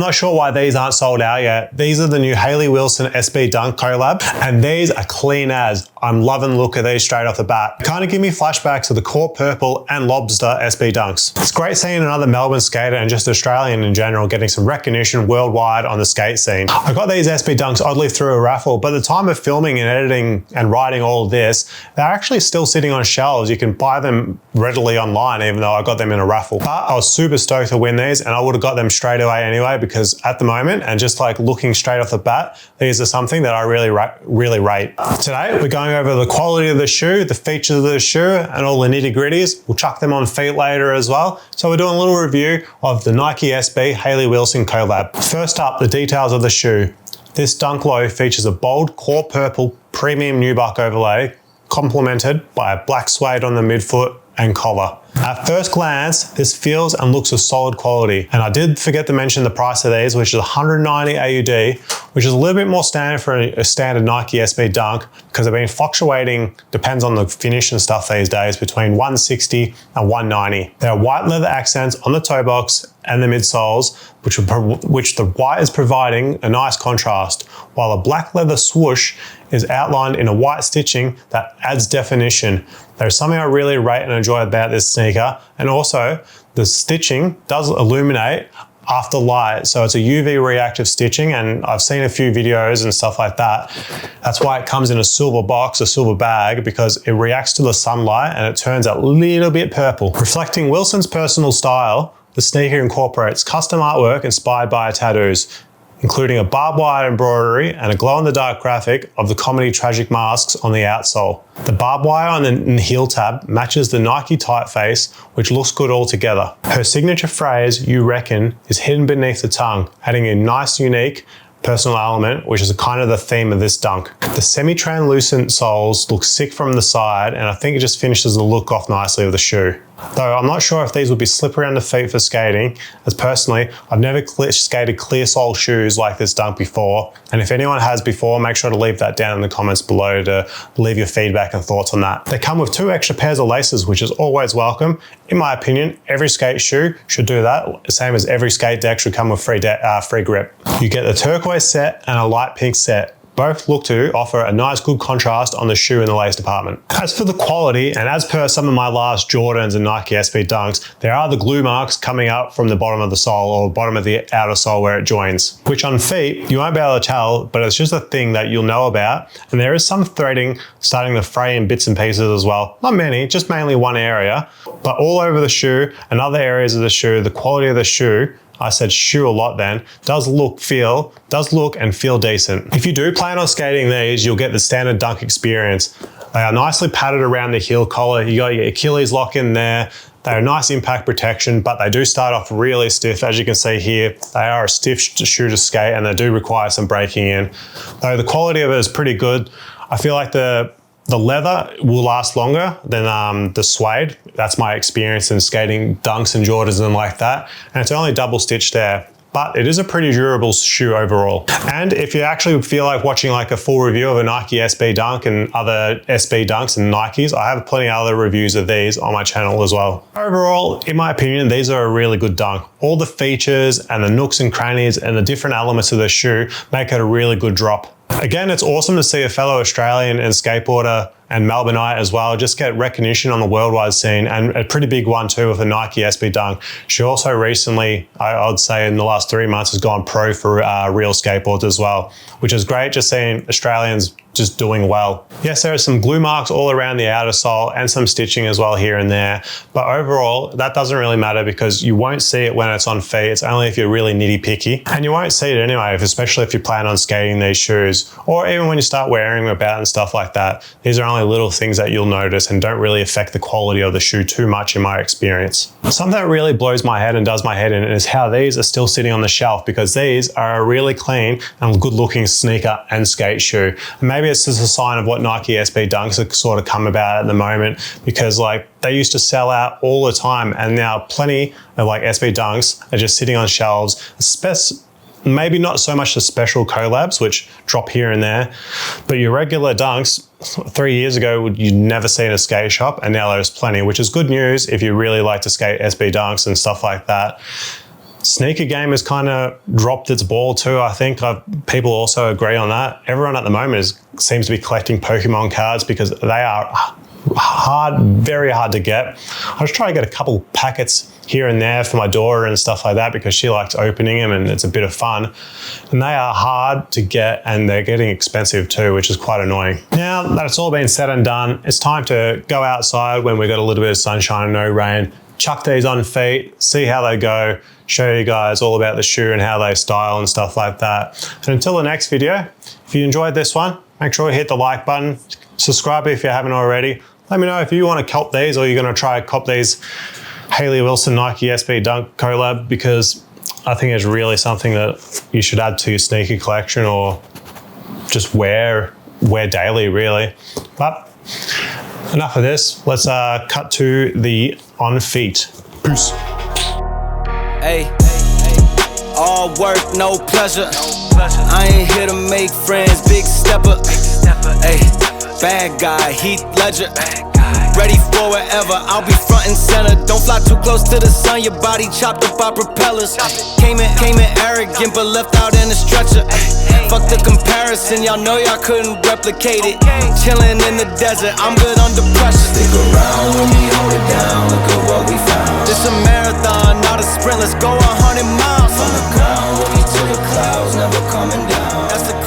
not sure why these aren't sold out yet. These are the new Hayley Wilson SB Dunk collab, and these are clean as. I'm loving the look of these straight off the bat. Kind of give me flashbacks to the Court Purple and Lobster SB Dunks. It's great seeing another Melbourne skater and just Australian in general getting some recognition worldwide on the skate scene. I got these SB Dunks oddly through a raffle, but at the time of filming and editing and writing all of this, they're actually still sitting on shelves. You can buy them readily online, even though I got them in a raffle. But I was super stoked to win these, and I would have got them straight away anyway, because at the moment, and just like looking straight off the bat, these are something that I really rate. Today, we're going over the quality of the shoe, the features of the shoe, and all the nitty gritties. We'll chuck them on feet later as well. So we're doing a little review of the Nike SB Hayley Wilson collab. First up, the details of the shoe. This Dunk Low features a bold Court Purple premium nubuck overlay, complemented by a black suede on the midfoot and collar. At first glance, this feels and looks of solid quality. And I did forget to mention the price of these, which is 190 AUD, which is a little bit more standard for a standard Nike SB Dunk, because they've been fluctuating, depends on the finish and stuff these days, between 160 and 190. There are white leather accents on the toe box and the midsoles, which the white is providing a nice contrast, while a black leather swoosh is outlined in a white stitching that adds definition. There's something I really rate and enjoy about this sneaker, and also the stitching does illuminate after light, so it's a UV-reactive stitching, and I've seen a few videos and stuff like that. That's why it comes in a silver box, a silver bag, because it reacts to the sunlight and it turns a little bit purple. Reflecting Wilson's personal style, the sneaker incorporates custom artwork inspired by her tattoos, including a barbed wire embroidery and a glow-in-the-dark graphic of the comedy tragic masks on the outsole. The barbed wire on the heel tab matches the Nike typeface, which looks good altogether. Her signature phrase, "you reckon," is hidden beneath the tongue, adding a nice, unique, personal element, which is kind of the theme of this dunk. The semi-translucent soles look sick from the side, and I think it just finishes the look off nicely of the shoe. Though I'm not sure if these will be slippery on the feet for skating, as personally, I've never skated clear sole shoes like this dunk before, and if anyone has before, make sure to leave that down in the comments below to leave your feedback and thoughts on that. They come with 2 extra pairs of laces, which is always welcome. In my opinion, every skate shoe should do that, same as every skate deck should come with free grip. You get the turquoise set and a light pink set. Both look to offer a nice good contrast on the shoe in the lace department. As for the quality, and as per some of my last Jordans and Nike SB Dunks, there are the glue marks coming up from the bottom of the sole or bottom of the outer sole where it joins, which on feet, you won't be able to tell, but it's just a thing that you'll know about. And there is some threading starting to fray in bits and pieces as well. Not many, just mainly one area, but all over the shoe and other areas of the shoe, the quality of the shoe, I said shoe a lot then, does look and feel decent. If you do plan on skating these, you'll get the standard dunk experience. They are nicely padded around the heel collar. You got your Achilles lock in there. They're a nice impact protection, but they do start off really stiff. As you can see here, they are a stiff shoe to skate, and they do require some breaking in. Though the quality of it is pretty good. I feel like the leather will last longer than the suede. That's my experience in skating Dunks and Jordans and like that. And it's only double stitched there, but it is a pretty durable shoe overall. And if you actually feel like watching like a full review of a Nike SB Dunk and other SB Dunks and Nikes, I have plenty of other reviews of these on my channel as well. Overall, in my opinion, these are a really good dunk. All the features and the nooks and crannies and the different elements of the shoe make it a really good drop. Again, it's awesome to see a fellow Australian and skateboarder and Melbourneite as well just get recognition on the worldwide scene, and a pretty big one too with a Nike SB Dunk. She also recently, I'd say in the last 3 months, has gone pro for real skateboards as well, which is great just seeing Australians just doing well. Yes, there are some glue marks all around the outer sole and some stitching as well here and there, but overall that doesn't really matter because you won't see it when it's on feet. It's only if you're really nitty picky, and you won't see it anyway, especially if you plan on skating these shoes, or even when you start wearing them about and stuff like that. These are only little things that you'll notice and don't really affect the quality of the shoe too much in my experience. Something that really blows my head and does my head in is how these are still sitting on the shelf, because these are a really clean and good looking sneaker and skate shoe. And maybe it's just a sign of what Nike SB Dunks have sort of come about at the moment, because like they used to sell out all the time, and now plenty of like SB Dunks are just sitting on shelves. Maybe not so much the special collabs, which drop here and there, but your regular Dunks 3 years ago, you'd never see in a skate shop, and now there's plenty, which is good news if you really like to skate SB Dunks and stuff like that. Sneaker game has kind of dropped its ball too. I think people also agree on that. Everyone at the moment seems to be collecting Pokemon cards because they are very hard to get. I just try to get a couple packets here and there for my daughter and stuff like that because she likes opening them and it's a bit of fun. And they are hard to get and they're getting expensive too, which is quite annoying. Now that it's all been said and done, it's time to go outside when we've got a little bit of sunshine and no rain, chuck these on feet, see how they go, show you guys all about the shoe and how they style and stuff like that. And until the next video, if you enjoyed this one, make sure you hit the like button, subscribe if you haven't already. Let me know if you want to cop these or you're going to try to cop these Hayley Wilson Nike SB Dunk collab, because I think it's really something that you should add to your sneaker collection or just wear daily really. But enough of this. Let's cut to the on feet. Peace. Hey, all work, no pleasure. I ain't here to make friends, big stepper. Hey, bad guy, Heath Ledger. Ready for wherever, I'll be front and center. Don't fly too close to the sun, your body chopped up by propellers. Came in arrogant, but left out in a stretcher. Fuck the comparison, y'all know y'all couldn't replicate it. Chillin' in the desert, I'm good under pressure. Stick around when we hold it down, look at what we found. This a marathon, not a sprint, let's go 100 miles. From the ground, we'll be to the clouds, never coming down. That's the